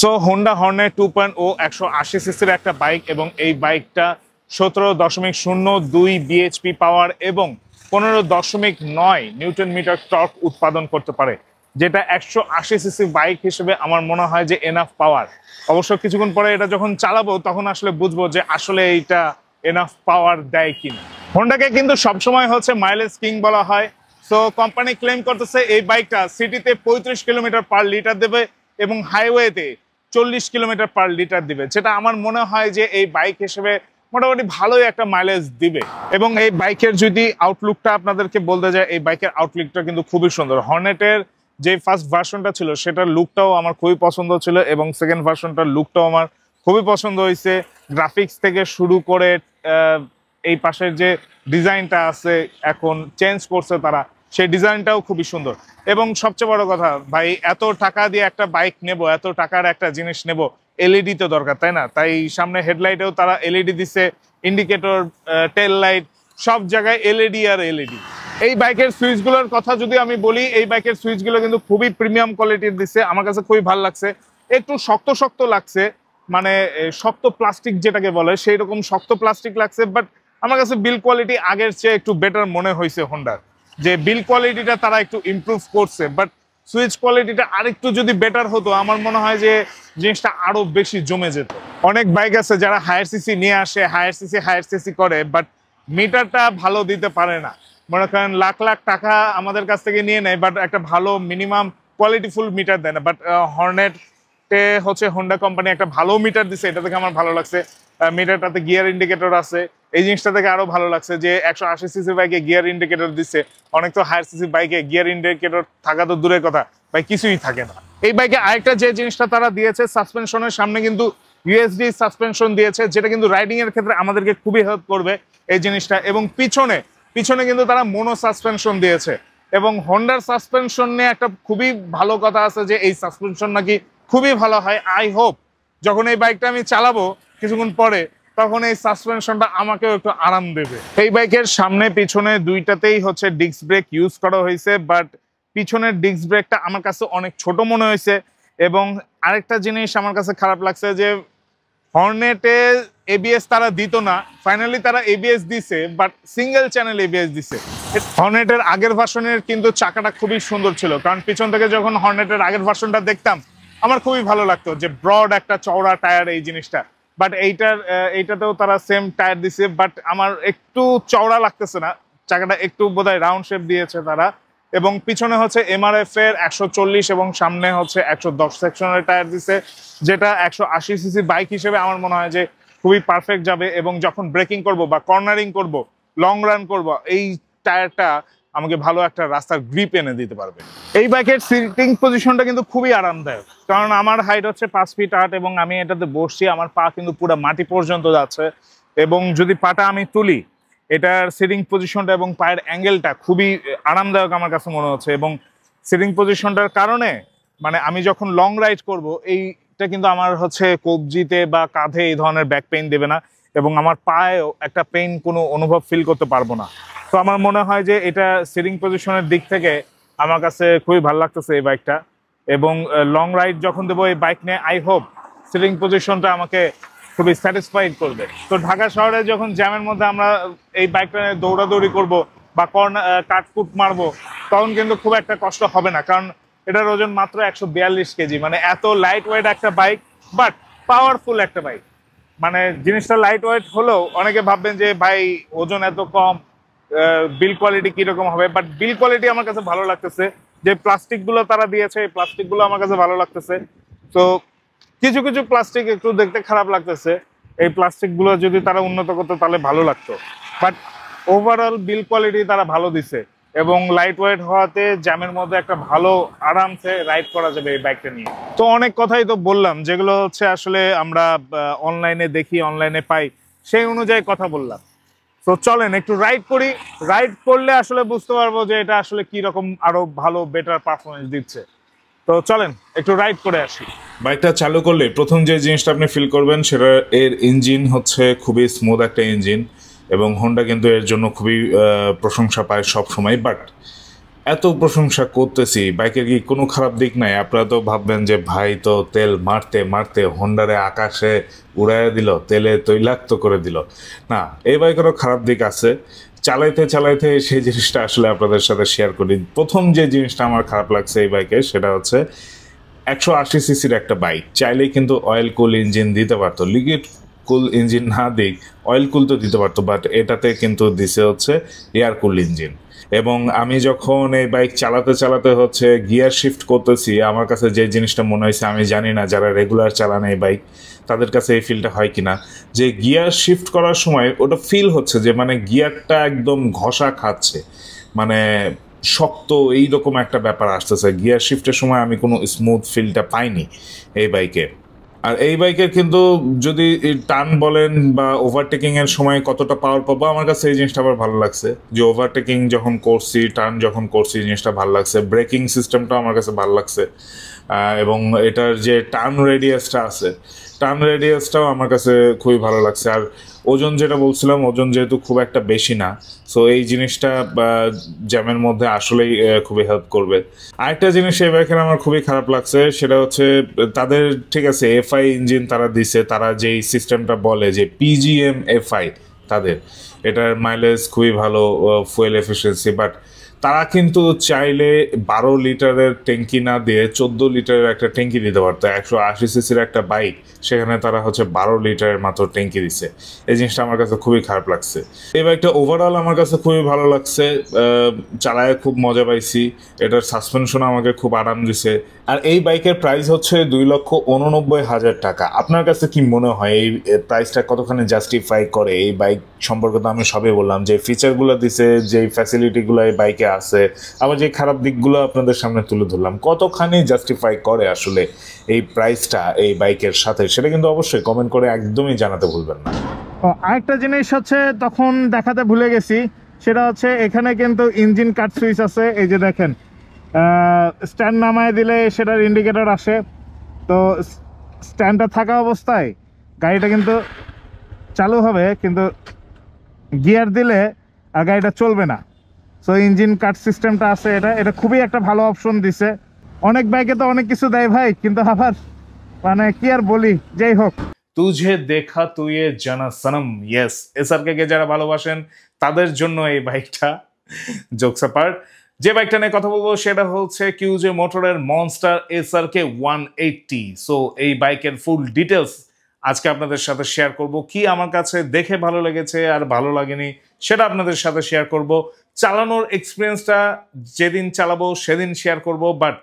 So Honda Hornet 2.0 180 সিসির একটা bike এবং এই বাইকটা 17.02 বিএইচপি পাওয়ার এবং 15.9 নিউটন মিটার টর্ক উৎপাদন করতে পারে, যেটা 180 সিসি বাইক হিসেবে আমার মনে হয় যে এনাফ পাওয়ার। অবশ্য কিছুক্ষণ পরে এটা যখন চালাবো তখন আসলে বুঝবো যে আসলে এইটা এনাফ পাওয়ার দেয় কিনা। হোন্ডাকে কিন্তু সবসময় হচ্ছে মাইলেজ কিং বলা হয়। সো কোম্পানি ক্লেম করতেছে এই বাইকটা সিটিতে 35 কিলোমিটার পার লিটার দেবে এবং হাইওয়েতে 40 কিলোমিটার পার লিটার দিবে, যেটা আমার মনে হয় যে এই বাইক হিসেবে মোটামুটি ভালোই একটা মাইলেজ দিবে। এবং এই বাইকের যদি আউটলুকটা আপনাদেরকে বলতে যায়, এই বাইকের আউটলুকটা কিন্তু খুবই সুন্দর। হর্নেটের যে ফার্স্ট ভার্সনটা ছিল সেটার লুকটাও আমার খুবই পছন্দ ছিল এবং সেকেন্ড ভার্সনটার লুকটাও আমার খুবই পছন্দ হয়েছে। গ্রাফিক্স থেকে শুরু করে এই পাশের যে ডিজাইনটা আছে এখন চেঞ্জ করছে তারা, সেই ডিজাইনটাও খুবই সুন্দর। এবং সবচেয়ে বড় কথা ভাই, এত টাকা দিয়ে একটা বাইক নেব, এত টাকার একটা জিনিস নেব, এলইডি তো দরকার, তাই না? তাই সামনে হেডলাইটেও তারা এলইডি দিচ্ছে, ইন্ডিকেটর, টেল লাইট, সব জায়গায় এলইডি আর এলইডি। এই বাইকের সুইচগুলোর কথা যদি আমি বলি, এই বাইকের সুইচগুলো কিন্তু খুবই প্রিমিয়াম কোয়ালিটির দিচ্ছে, আমার কাছে খুবই ভালো লাগছে। একটু শক্ত শক্ত লাগছে, মানে শক্ত প্লাস্টিক যেটাকে বলে সেই রকম শক্ত প্লাস্টিক লাগছে, বাট আমার কাছে বিল কোয়ালিটি আগের চেয়ে একটু বেটার মনে হয়েছে হোন্ডার, যে বিল কোয়ালিটিটা তারা একটু ইমপ্রুভ করছে। বাট সুইচ কোয়ালিটিটা আরেকটু যদি বেটার হতো আমার মনে হয় যে জিনিসটা আরো বেশি জমে যেত। অনেক বাইক আছে যারা হায়ার সিসি নিয়ে আসে, হায়ার সিসি করে, বাট মিটারটা ভালো দিতে পারে না। মনে করেন লাখ লাখ টাকা আমাদের কাছ থেকে নিয়ে নেয়, বাট একটা ভালো মিনিমাম কোয়ালিটিফুল মিটার দেয় না। বাট হর্নেটে হচ্ছে হোন্ডা কোম্পানি একটা ভালো মিটার দিছে, এটা থেকে আমার ভালো লাগছে। মিটারটাতে গিয়ার ইন্ডিকেটর আছে, এই জিনিসটা থেকে আরো ভালো লাগছে যে 180 সিসির বাইকে গিয়ার ইন্ডিকেটর দিচ্ছে। অনেক তো হায়ার সিসির বাইকে গিয়ার ইন্ডিকেটর থাকা তো দূরের কথা, ভাই কিছুই থাকে না। এই বাইকে আরেকটা যে জিনিসটা তারা দিয়েছে, সাসপেনশনের সামনে কিন্তু ইউএসডি সাসপেনশন দিয়েছে, যেটা কিন্তু রাইডিং এর ক্ষেত্রে আমাদেরকে খুবই হেল্প করবে এই জিনিসটা। এবং পিছনে কিন্তু তারা মোনো সাসপেনশন দিয়েছে। এবং হোন্ডার সাসপেনশন নিয়ে একটা খুবই ভালো কথা আছে যে এই সাসপেনশন নাকি খুবই ভালো হয়। আই হোপ যখন এই বাইকটা আমি চালাবো কিছুক্ষণ পরে, তখন এই সাসপেনশনটা আমাকেও একটু আরাম দেবে। এই বাইকের সামনে পিছনে দুইটাতেই হচ্ছে ডিস্ক ব্রেক ইউজ করা হয়েছে, বাট পিছনের ডিস্ক ব্রেকটা আমার কাছে অনেক ছোট মনে হয়েছে। এবং আরেকটা জিনিস আমার কাছে খারাপ লাগছে যে হর্নেটে এবিএস তারা দিত না, ফাইনালি তারা এবিএস দিছে, বাট সিঙ্গেল চ্যানেল এবিএস দিছে। হর্নেটের আগের ভার্সনের কিন্তু চাকাটা খুবই সুন্দর ছিল, কারণ পিছন থেকে যখন হর্নেটের আগের ভার্সনটা দেখতাম আমার খুবই ভালো লাগতো যে ব্রড একটা চওড়া টায়ার এই জিনিসটা। বাট এইটাতেও তারা সেম টায়ার দিছে, বাট আমার একটু চওড়া লাগতেছে না, চাকাটা একটু বোধহয় রাউন্ড শেপ দিয়েছে তারা। এবং পিছনে হচ্ছে এমআরএফ এর 140 এবং সামনে হচ্ছে 110 সেকশনের টায়ার দিছে, যেটা 180 সিসি বাইক হিসেবে আমার মনে হয় যে খুবই পারফেক্ট যাবে। এবং যখন ব্রেকিং করব বা কর্নারিং করব, লং রান করব, এই টায়ারটা আমাকে ভালো একটা রাস্তার গ্রিপ এনে দিতে পারবে। এই বাইকের সিটিং পজিশনটা কিন্তু খুবই আরামদায়ক, কারণ আমার হাইট হচ্ছে 5 ফিট 8 এবং আমি এটাতে বসছি, আমার পা কিন্তু পুরো মাটি পর্যন্ত যাচ্ছে। এবং যদি পাটা আমি তুলি, এটার সিটিং পজিশনটা এবং পায়ের অ্যাঙ্গেলটা খুবই আরামদায়ক আমার কাছে মনে হচ্ছে। এবং সিটিং পজিশনটার কারণে মানে আমি যখন লং রাইড করব, এইটা কিন্তু আমার হচ্ছে কবজিতে বা কাঁধে এই ধরনের ব্যাক পেইন দেবে না, এবং আমার পায়েও একটা পেইন কোনো অনুভব ফিল করতে পারবো না। তো আমার মনে হয় যে এটা সিটিং পজিশনের দিক থেকে আমার কাছে খুবই ভালো লাগতেছে এই বাইকটা। এবং লং রাইড যখন দেবো এই বাইক নিয়ে, আই হোপ সিটিং পজিশনটা আমাকে খুবই স্যাটিসফাইড করবে। তো ঢাকা শহরে যখন জ্যামের মধ্যে আমরা এই বাইকটা দৌড়াদৌড়ি করব বা কাটকুট মারবো, তখন কিন্তু খুব একটা কষ্ট হবে না, কারণ এটার ওজন মাত্র 142 কেজি। মানে এত লাইট ওয়েট একটা বাইক, বাট পাওয়ারফুল একটা বাইক। মানে জিনিসটা লাইট ওয়েট হলেও অনেকে ভাববেন যে ভাই ওজন এত কম, বিল কোয়ালিটি কিরকম হবে, বাট বিল কোয়ালিটি আমার কাছে ভালো লাগতেছে। যে প্লাস্টিকগুলো তারা দিয়েছে, এই প্লাস্টিকগুলো আমার কাছে ভালো লাগতেছে। তো কিছু কিছু প্লাস্টিক একটু দেখতে খারাপ লাগতেছে, এই প্লাস্টিকগুলো যদি তারা উন্নত করতো তাহলে ভালো লাগতো। বাট ওভারঅল বিল কোয়ালিটি তারা ভালো দিছে, এবং লাইট ওয়েট হওয়াতে জ্যামের মধ্যে একটা ভালো আরামসে রাইড করা যাবে এই বাইকটা নিয়ে। তো অনেক কথাই তো বললাম, যেগুলো হচ্ছে আসলে আমরা অনলাইনে দেখি, অনলাইনে পাই, সেই অনুযায়ী কথা বললাম। তো চলেন একটু রাইড করি, রাইড করলে আসলে বুঝতে পারবো যে এটা আসলে কি রকম আরো ভালো বেটার পারফরমেন্স দিচ্ছে। তো চলেন একটু রাইড করে আসি। বাইকটা চালু করলে প্রথম যে জিনিসটা আপনি ফিল করবেন সেটা এর ইঞ্জিন হচ্ছে খুবই স্মুথ একটা ইঞ্জিন, এবং হোন্ডা কিন্তু এর জন্য খুবই প্রশংসা পায় সব সময়। বাট এত প্রশংসা করতেছি, বাইকের কি কোনো খারাপ দিক নাই? আপনারা তো ভাববেন যে ভাই তো তেল মারতে মারতে হোন্ডারে আকাশে উড়াইয়া দিল, তেলে তৈলাক্ত করে দিল। না, এই বাইকেরও খারাপ দিক আছে। চালাইতে চালাইতে সেই জিনিসটা আসলে আপনাদের সাথে শেয়ার করি। প্রথম যে জিনিসটা আমার খারাপ লাগছে এই বাইকে, সেটা হচ্ছে 180 সিসির একটা বাইক, চাইলেই কিন্তু অয়েল কুল ইঞ্জিন দিতে পারতো। লিকুইড কুল ইঞ্জিন না দিক, অয়েল কুল তো দিতে পারতো, বাট এটাতে কিন্তু দিছে হচ্ছে এয়ার কুল ইঞ্জিন। এবং আমি যখন এই বাইক চালাতে চালাতে হচ্ছে গিয়ার শিফট করতেছি, আমার কাছে যে জিনিসটা মনে হয়েছে, আমি জানি না যারা রেগুলার চালান এই বাইক তাদের কাছে এই ফিলটা হয় কিনা, যে গিয়ার শিফট করার সময় ওটা ফিল হচ্ছে যে মানে গিয়ারটা একদম ঘষা খাচ্ছে, মানে শক্ত এইরকম একটা ব্যাপার আসতেছে। গিয়ার শিফটের সময় আমি কোনো স্মুথ ফিলটা পাইনি এই বাইকে। আর এই বাইকের কিন্তু যদি টার্ন বলেন বা ওভারটেকিং এর সময় কতটা পাওয়ার পাবো, আমার কাছে এই জিনিসটা আবার ভালো লাগছে যে ওভারটেকিং যখন করছি, টার্ন যখন করছি, জিনিসটা ভালো লাগছে। ব্রেকিং সিস্টেমটা আমার কাছে ভালো লাগছে। এবং এটার যে টার্ন রেডিয়াসটা আছে, টার্ন রেডিয়াসটাও আমার কাছে খুবই ভালো লাগছে। আর ওজন যেটা বলছিলাম, ওজন যেহেতু খুব একটা বেশি না, সো এই জিনিসটা জ্যামের মধ্যে আসলেই খুবই হেল্প করবে। আরেকটা জিনিস এই বাইকের আমার খুবই খারাপ লাগছে, সেটা হচ্ছে তাদের, ঠিক আছে এফআই ইঞ্জিন তারা দিছে, তারা যেই সিস্টেমটা বলে যে পিজিএম এফআই, তাদের এটার মাইলেজ খুবই ভালো, ফুয়েল এফিসিয়েন্সি, বাট তারা কিন্তু চাইলে 12 লিটারের ট্যাঙ্কি না দিয়ে 14 লিটারের একটা ট্যাঙ্কি দিতে পারতো। 180 সিসির একটা বাইক, সেখানে তারা হচ্ছে 12 লিটারের মাত্র ট্যাঙ্কি দিচ্ছে। এই জিনিসটা আমার কাছে খুবই খারাপ লাগছে। এই বাইকটা ওভারঅল আমার কাছে খুবই ভালো লাগছে, চালায় খুব মজা পাইছি। এটার সাসপেনশন আমাকে খুব আরাম দিছে। আর এই বাইকের প্রাইস হচ্ছে 2,89,000 টাকা। আপনার কাছে কি মনে হয় এই প্রাইসটা কতখানি জাস্টিফাই করে? এই বাইক সম্পর্কে তো আমি সবই বললাম, যে ফিচারগুলো দিছে, যে ফ্যাসিলিটিগুলো এই বাইকে আছে, আবার যে খারাপ দিকগুলো আপনাদের সামনে তুলে ধরলাম, কতখানি জাস্টিফাই করে আসলে এই প্রাইসটা এই বাইকের সাথে, সেটা কিন্তু অবশ্যই কমেন্ট করে একদমই জানাতে ভুলবেন না। আরেকটা জিনিস হচ্ছে তখন দেখাতে ভুলে গেছি, সেটা হচ্ছে এখানে কিন্তু ইঞ্জিন কাট সুইচ আছে। এই যে দেখেন, স্ট্যান্ড নামায় দিলে সেটার ইন্ডিকেটর আসে। তো স্ট্যান্ডটা থাকা অবস্থায় গাড়িটা কিন্তু চালু হবে, কিন্তু গিয়ার দিলে আর গাড়িটা চলবে না। সো ইঞ্জিন কাট সিস্টেমটা আছে, এটা এটা খুবই একটা ভালো অপশন দিছে। অনেক বাইকে তো অনেক কিছু দেয় ভাই, কিন্তু আবার মানে কি আর বলি, যাই হোক। তুঝে দেখা তুই জানা সনম, ইয়েস, এসআরকে কে যারা ভালোবাসেন তাদের জন্য এই বাইকটা। জোকস অ্যাপার্ট, যে বাইকটা নিয়ে কথা বলবো সেটা হচ্ছে কিউজে মোটরের মনস্টার এসআরকে 180। সো এই বাইকের ফুল ডিটেলস আজকে আপনাদের সাথে শেয়ার করব। কি আমার কাছে দেখে ভালো লেগেছে আর ভালো লাগেনি সেটা আপনাদের সাথে শেয়ার করব। চালানোর এক্সপিরিয়েন্সটা যেদিন চালাবো সেদিন শেয়ার করব, বাট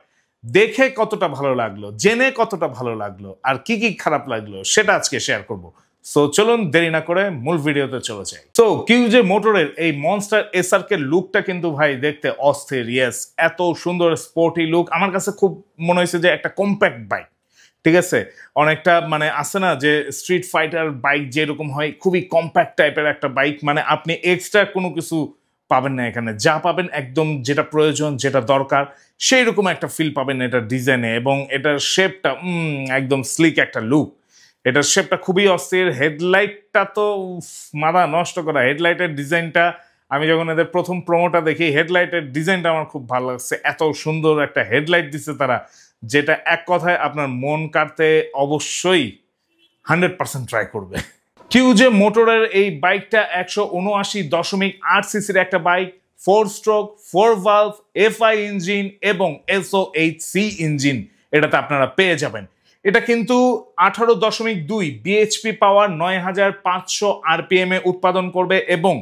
দেখে কতটা ভালো লাগলো, জেনে কতটা ভালো লাগলো, আর কি কি খারাপ লাগলো সেটা আজকে শেয়ার করব। সো চলুন দেরি না করে মূল ভিডিওতে চলে যাই। সো কিউজে মোটরের এই মনস্টার এসআরকে লুকটা কিন্তু ভাই দেখতে অস্থির। ইয়েস, এত সুন্দর স্পোর্টি লুক, আমার কাছে খুব মনে হয়েছে যে একটা কম্প্যাক্ট বাইক। ঠিক আছে, অনেকটা মানে আছে না যে স্ট্রিট ফাইটার বাইক যেরকম হয়, খুবই কম্প্যাক্ট টাইপের একটা বাইক। মানে আপনি এক্সট্রা কোনো কিছু পাবেন না এখানে, যা পাবেন একদম যেটা প্রয়োজন, যেটা দরকার, সেই রকম একটা ফিল পাবেন এটার ডিজাইনে। এবং এটার শেপটা একদম স্লিক একটা লুক। এটার শেপটা খুবই অস্থির। হেডলাইটটা তো মাথা নষ্ট করা। হেডলাইটের ডিজাইনটা আমি যখন এদের প্রথম প্রোমোটা দেখি, হেডলাইটের ডিজাইনটা আমার খুব ভালো লাগছে। এত সুন্দর একটা হেডলাইট দিচ্ছে তারা, যেটা এক কথায় আপনার মন কাড়তে অবশ্যই 100% ট্রাই করবে। কিউজে মোটরের এই বাইকটা 179.8 সিসির একটা bike, 4 stroke, 4 valve, FI engine এবং SOHC ইঞ্জিন এটাতে আপনারা পেয়ে যাবেন। এটা কিন্তু 18.2 বিএইচপি পাওয়ার, 9500 আরপিএম এ উৎপাদন করবে এবং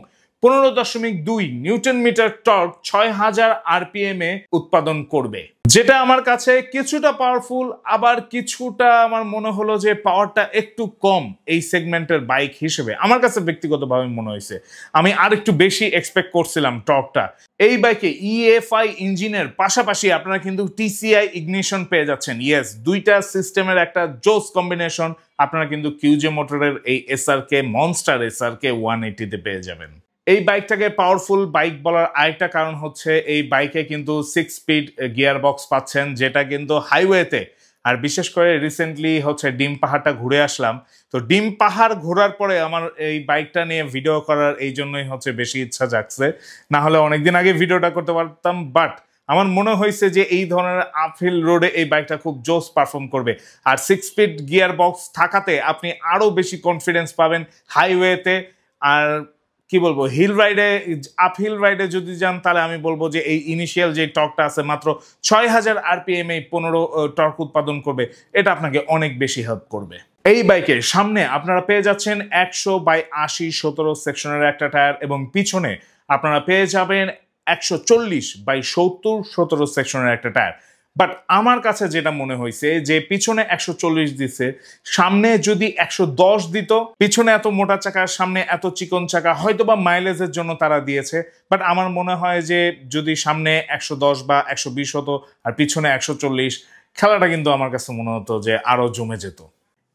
15.2 নিউটন মিটার টর্ক 6000 আরপিএম এ উৎপাদন করবে, যেটা আমার কাছে কিছুটা পাওয়ারফুল, আবার কিছুটা আমার মনে হলো যে পাওয়ারটা একটু কম এই সেগমেন্টের বাইক হিসেবে। আমার কাছে ব্যক্তিগতভাবে মনে হয়েছে আমি আর একটু বেশি এক্সপেক্ট করছিলাম টর্কটা। এই বাইকে ইএফআই ইঞ্জিনের পাশাপাশি আপনারা কিন্তু টিসিআই ইগনিশন পেয়ে যাচ্ছেন। ইয়েস, দুইটা সিস্টেমের একটা জোস কম্বিনেশন আপনারা কিন্তু কিউজে মোটরের এই এসআরকে মনস্টার এসআরকে 180 পেয়ে যাবেন। এই বাইকটাকে পাওয়ারফুল বাইক বলার আরেকটা কারণ হচ্ছে এই বাইকে কিন্তু 6 স্পিড গিয়ার বক্স পাচ্ছেন, যেটা কিন্তু হাইওয়েতে, আর বিশেষ করে রিসেন্টলি হচ্ছে ডিম পাহাড়টা ঘুরে আসলাম। তো ডিম পাহাড় ঘোরার পরে আমার এই বাইকটা নিয়ে ভিডিও করার এই জন্যই হচ্ছে বেশি ইচ্ছা জাগছে। না হলে অনেকদিন আগে ভিডিওটা করতে পারতাম, বাট আমার মনে হয়েছে যে এই ধরনের আপহিল রোডে এই বাইকটা খুব জোস পারফর্ম করবে। আর 6 স্পিড গিয়ার বক্স থাকাতে আপনি আরো বেশি কনফিডেন্স পাবেন হাইওয়েতে। আর কি বলবো, হিল রাইডে, আপহিল রাইডে যদি যান তাহলে আমি বলবো যে এই ইনিশিয়াল যে টর্কটা আছে মাত্র 6000 আরপিএম এই 15 টর্ক উৎপাদন করবে, এটা আপনাকে অনেক বেশি হেল্প করবে। এই বাইকের সামনে আপনারা পেয়ে যাচ্ছেন 100/80 17 সেকশনের একটা টায়ার, এবং পিছনে আপনারা পেয়ে যাবেন 140/70 17 সেকশনের একটা টায়ার। বাট আমার কাছে যেটা মনে হয়েছে যে পিছনে 140 দিছে, সামনে যদি 110 দিত, পিছনে এত মোটা চাকা, সামনে এত চিকন চাকা, হয়তো বা মাইলেজের জন্য তারা দিয়েছে। বাট আমার মনে হয় যে যদি সামনে 110 বা 120 হতো আর পিছনে 140, খেলাটা কিন্তু আমার কাছে মনে হতো যে আরো জমে যেত।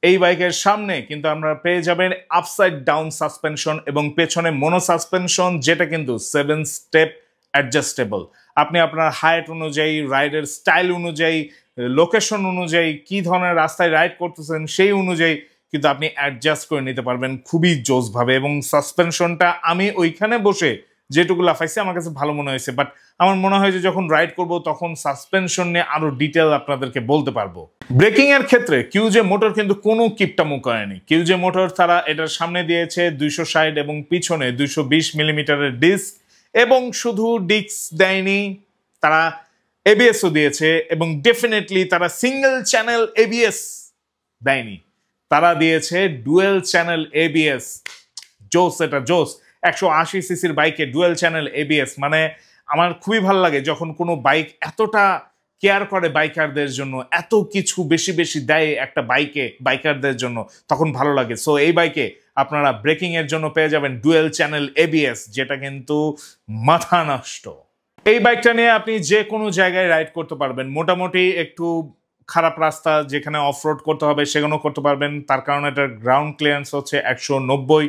এই বাইকের সামনে কিন্তু আমরা পেয়ে যাবেন আপসাইড ডাউন সাসপেনশন এবং পেছনে মোনো সাসপেনশন, যেটা কিন্তু 7 স্টেপ অ্যাডজাস্টেবল। আপনি আপনার হাইট অনুযায়ী, রাইডের স্টাইল অনুযায়ী, লোকেশন অনুযায়ী, কি ধরনের রাস্তায় রাইড করতেছেন সেই অনুযায়ী কিন্তু আপনি অ্যাডজাস্ট করে নিতে পারবেন খুবই জোসভাবে। এবং সাসপেনশনটা আমি ওইখানে বসে যেটুকু লাফাইছে আমার কাছে ভালো মনে হয়েছে, বাট আমার মনে হয় যে যখন রাইড করব তখন সাসপেনশন নিয়ে আরো ডিটেল আপনাদেরকে বলতে পারবো। ব্রেকিং এর ক্ষেত্রে কিউজে মোটর কিন্তু কোনো কিপটামো করেনি। কিউজে মোটর তারা এটার সামনে দিয়েছে 260 এবং পিছনে 220 মিলিমিটারের ডিস্ক, এবং শুধু ডিস্ক দেয়নি, তারা এবিএসও দিয়েছে, এবং ডেফিনেটলি তারা সিঙ্গেল চ্যানেল এবিএস দেয়নি, তারা দিয়েছে ডুয়েল চ্যানেল এবিএস। জোস, এটা জোস। 180 সিসির বাইকে ডুয়েল চ্যানেল এবিএস মানে আমার খুবই ভালো লাগে যখন কোনো বাইক এতটা কেয়ার করে বাইকারদের জন্য, এত কিছু বেশি বেশি দেয় একটা বাইকে বাইকারদের জন্য, তখন ভালো লাগে। সো এই বাইকে আপনারা ব্রেকিং এর জন্য পেয়ে যাবেন ডুয়েল চ্যানেল এবিএস, যেটা কিন্তু মাথা নষ্ট। এই বাইকটা নিয়ে আপনি যে কোনো জায়গায় রাইড করতে পারবেন, মোটামুটি একটু খারাপ রাস্তা যেখানে অফরোড করতে হবে সেখানেও করতে পারবেন, তার কারণে এটার গ্রাউন্ড ক্লিয়ারেন্স হচ্ছে 190।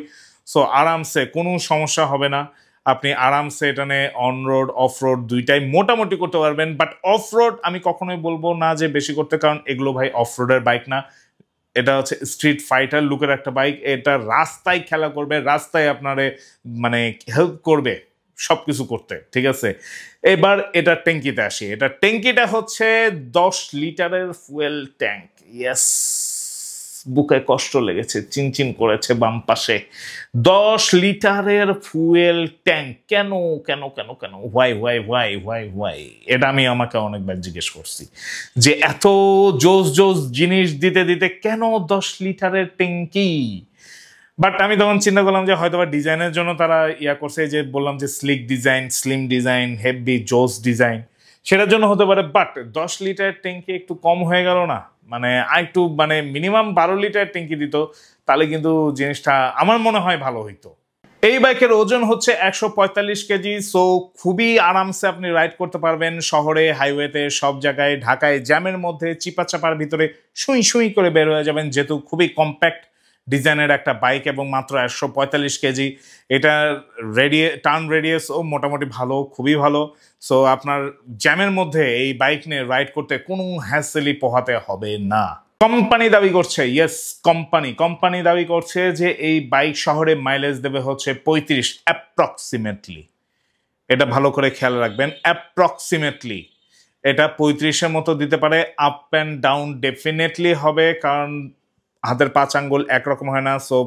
সো আরামসে কোনো সমস্যা হবে না, আপনি আরামসে এটা নিয়ে অনরোড অফরোড দুইটাই মোটামুটি করতে পারবেন। বাট অফরোড আমি কখনোই বলবো না যে বেশি করতে, কারণ এগুলো ভাই অফরোডের বাইক না, এটা হচ্ছে স্ট্রিট ফাইটার লুকের একটা বাইক। এটা রাস্তায় খেলা করবে, রাস্তায় আপনারে মানে হেল্প করবে সবকিছু করতে, ঠিক আছে। এবার এটা ট্যাঙ্কিতে আসি। এটা ট্যাঙ্কিটা হচ্ছে 10 লিটারের ফুয়েল ট্যাঙ্ক। ইয়েস, বুকে কষ্ট লেগেছে, চিনচিন করেছে বাম পাশে। 10 লিটারের ফুয়েল ট্যাঙ্ক, কেন কেন কেন কেন, why why why why why, এটা আমি আমাকে অনেকবার জিজ্ঞেস করছি যে এত জোস জোস জিনিস দিতে দিতে কেন 10 লিটারের ট্যাঙ্কি। বাট আমি তখন চিন্তা করলাম যে হয়তো বা ডিজাইনের জন্য তারা ইয়া করছে, যে বললাম যে slick design, slim design, heavy জোস ডিজাইন, সেটার জন্য হতে পারে। বাট 10 লিটার ট্যাঙ্কি একটু কম হয়ে গেল না? মানে আরেকটু মানে মিনিমাম 12 লিটার ট্যাঙ্কি দিত, তাহলে কিন্তু জিনিসটা আমার মনে হয় ভালো হইতো। এই বাইকের ওজন হচ্ছে 145 কেজি। সো খুবই আরামসে আপনি রাইড করতে পারবেন শহরে, হাইওয়েতে, সব জায়গায়। ঢাকায় জ্যামের মধ্যে চিপা চাপার ভিতরে সুই সুই করে বের হয়ে যাবেন, যেহেতু খুবই কম্প্যাক্ট ডিজাইনের একটা বাইক এবং মাত্র 145 কেজি। এটার টার্ন রেডিয়াসও মোটামুটি ভালো, খুবই ভালো। সো আপনার জ্যামের মধ্যে এই বাইক নিয়ে রাইড করতে কোনো হ্যাসেলই পোহাতে হবে না। কোম্পানি দাবি করছে, ইয়েস কোম্পানি দাবি করছে যে এই বাইক শহরে মাইলেজ দেবে হচ্ছে 35 অ্যাপ্রক্সিমেটলি। এটা ভালো করে খেয়াল রাখবেন, অ্যাপ্রক্সিমেটলি এটা 35-এর মতো দিতে পারে। আপ অ্যান্ড ডাউন ডেফিনেটলি হবে, কারণ হাতের 5 আঙ্গুল একরকম হয় না। সো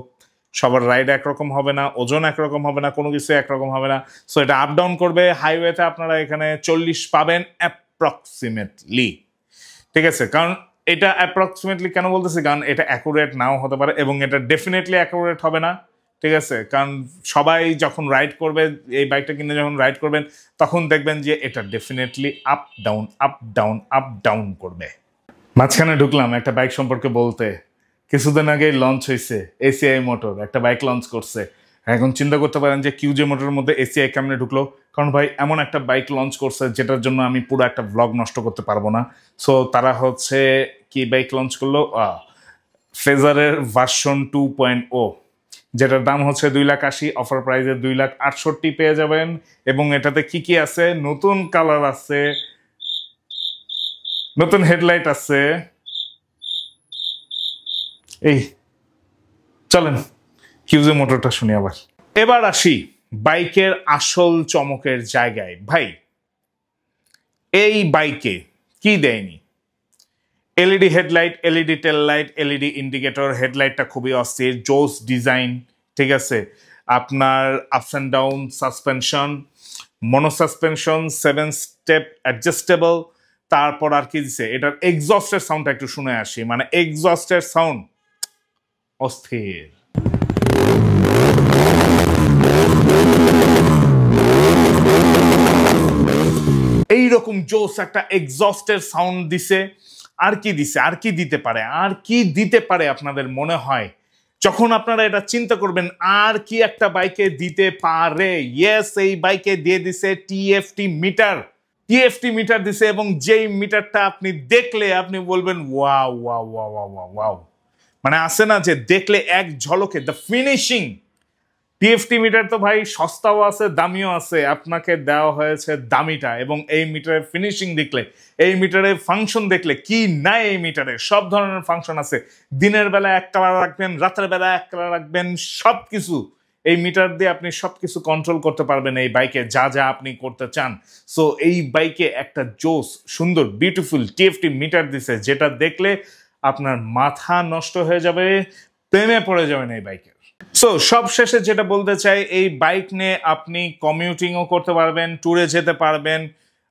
সবার রাইড একরকম হবে না, ওজন একরকম হবে না, কোনো কিছু একরকম হবে না। সো এটা আপ ডাউন করবে। হাইওয়েতে আপনারা এখানে 40 পাবেন অ্যাপ্রক্সিমেটলি, ঠিক আছে। কারণ এটা অ্যাপ্রক্সিমেটলি কেন বলতেছি, কারণ এটা অ্যাকুরেট নাও হতে পারে এবং এটা ডেফিনেটলি অ্যাকুরেট হবে না, ঠিক আছে। কারণ সবাই যখন রাইড করবে, এই বাইকটা কিনে যখন রাইড করবেন, তখন দেখবেন যে এটা definitely up down up down up down করবে। মাঝখানে ঢুকলাম একটা বাইক সম্পর্কে বলতে। কিছুদিন আগে লঞ্চ হয়েছে এসিআই মোটর, একটা বাইক লঞ্চ করছে। এখন চিন্তা করতে পারেন যে কিউজে মোটরের মধ্যে এসিআই কেমনে ঢুকলো। কারণ ভাই এমন একটা বাইক লঞ্চ করছে যেটার জন্য আমি পুরো একটা ব্লগ নষ্ট করতে পারবো না। সো তারা হচ্ছে কি বাইক লঞ্চ করলো, ফেজারের ভার্সন 2.0, যেটার দাম হচ্ছে 2,80,000, অফার প্রাইসে 2,68,000 পেয়ে যাবেন। এবং এটাতে কি কি আছে, নতুন কালার আছে, নতুন হেডলাইট আছে। এই চলেন কিউজে মোটরটা শুনি আবার। এবার আসি বাইকের আসল চমকের জায়গায়। ভাই এই বাইকে কি দেয়নি? LED headlight, LED tail light, LED indicator, হেডলাইটটা খুবই অস্থির, জোস ডিজাইন, ঠিক আছে। আপনার ups and down suspension, mono suspension, 7 step adjustable. তারপর আর কি দিছে, এটার এক্সস্টের সাউন্ডটা একটু শুনে আসি, মানে এক্সস্টের সাউন্ড অস্থির। এইরকম জোস একটা এক্সস্টের সাউন্ড দিছে। আর কি দিছে, আর কি দিতে পারে, আর কি দিতে পারে আপনাদের মনে হয় যখন আপনারা এটা চিন্তা করবেন আর কি একটা বাইকে দিতে পারে? ইয়েস, এই বাইকে দিয়ে দিছে টিএফটি মিটার। টিএফটি মিটার দিছে, এবং যেই মিটারটা আপনি দেখলে আপনি বলবেন wow wow wow wow wow, মানে আছে না যে দেখলে এক ঝলকে দ্য ফিনিশিং। টিএফটি মিটার তো ভাই সস্তাও আছে, দামিও আছে, আপনাকে দেওয়া হয়েছে দামিটা। এবং এই মিটারের ফিনিশিং দেখলে, এই মিটারের ফাংশন দেখলে, কি নাই এই মিটারে সব ধরনের ফাংশন আছে। দিনের বেলা এক কালার রাখবেন, রাতের বেলা এক কালার রাখবেন, সবকিছু এই মিটার দিয়ে আপনি সবকিছু কন্ট্রোল করতে পারবেন এই বাইকে, যা যা আপনি করতে চান। সো এই বাইকে একটা জোস সুন্দর বিউটিফুল টিএফটি মিটার দিছে, যেটা দেখলে আপনার মাথা নষ্ট হয়ে যাবে, প্রেমে পড়ে যাবেন এই বাইকে। সো সব শেষে যেটা বলতে চাই, এই বাইক নিয়ে আপনি কমিউটিংও করতে পারবেন, ট্যুরে যেতে পারবেন,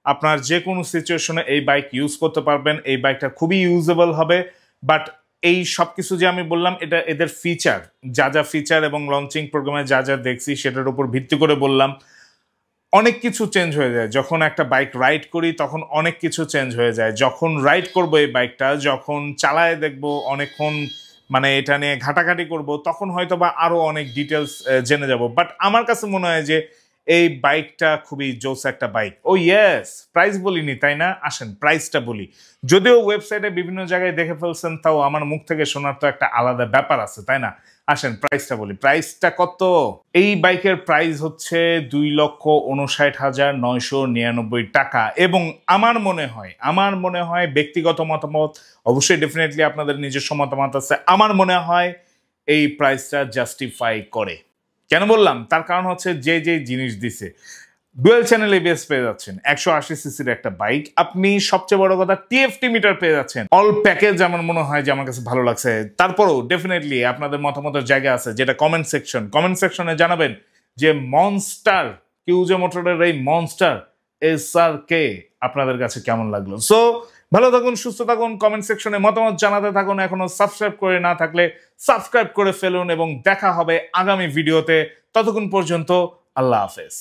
আপনার যে কোনো সিচুয়েশনে এই বাইক ইউজ করতে পারবেন। এই বাইকটা খুবই ইউজেবল হবে। বাট এই সব কিছু যে আমি বললাম, এটা এদের ফিচার, যা যা ফিচার এবং লঞ্চিং প্রোগ্রামে যা যা দেখছি সেটার উপর ভিত্তি করে বললাম। অনেক কিছু চেঞ্জ হয়ে যায় যখন একটা বাইক রাইড করি, তখন অনেক কিছু চেঞ্জ হয়ে যায়। যখন রাইড করবো এই বাইকটা, যখন চালায় দেখবো অনেকক্ষণ, মানে এটা নিয়ে ঘাটাঘাটি করব, তখন হয়তো বা আরো অনেক ডিটেলস জেনে যাব। বাট আমার কাছে মনে হয় যে এই বাইকটা খুবই জোস একটা বাইক। ও ইয়েস, প্রাইস বলিনি তাই না? আসেন প্রাইসটা বলি। যদিও ওয়েবসাইটে বিভিন্ন জায়গায় দেখে ফেলছেন, তাও আমার মুখ থেকে শোনার তো একটা আলাদা ব্যাপার আছে, তাই না? আসেন প্রাইসটা বলি। প্রাইসটা কত? এই বাইকের প্রাইস হচ্ছে 2,59,999 টাকা। এবং আমার মনে হয় ব্যক্তিগত মতামত, অবশ্যই ডেফিনেটলি আপনাদের নিজস্ব মতামত আছে, আমার মনে হয় এই প্রাইসটা জাস্টিফাই করে। কেন বললাম? তার কারণ হচ্ছে যে যে জিনিস দিছে। ডুয়েল চ্যানেল এবিএস পেয়ে যাচ্ছেন, 180 সিসির একটা বাইক, আপনি সবচেয়ে বড় কথা টিএফটি মিটার পেয়ে যাচ্ছেন। অল প্যাকেজ আমার মনে হয় যে আমার কাছে ভালো লাগছে। তারপরেও ডেফিনেটলি আপনাদের মতামতের জায়গা আছে, যেটা কমেন্ট সেকশনে জানাবেন যে মনস্টার কিউজে মোটরের এই মনস্টার এসআরকে আপনাদের কাছে কেমন লাগলো। সো ভালো থাকুন, সুস্থ থাকুন, কমেন্ট সেকশনে মতামত জানাতে থাকুন। এখনো সাবস্ক্রাইব করে না থাকলে সাবস্ক্রাইব করে ফেলুন, এবং দেখা হবে আগামী ভিডিওতে। ততক্ষণ পর্যন্ত আল্লাহ হাফেজ।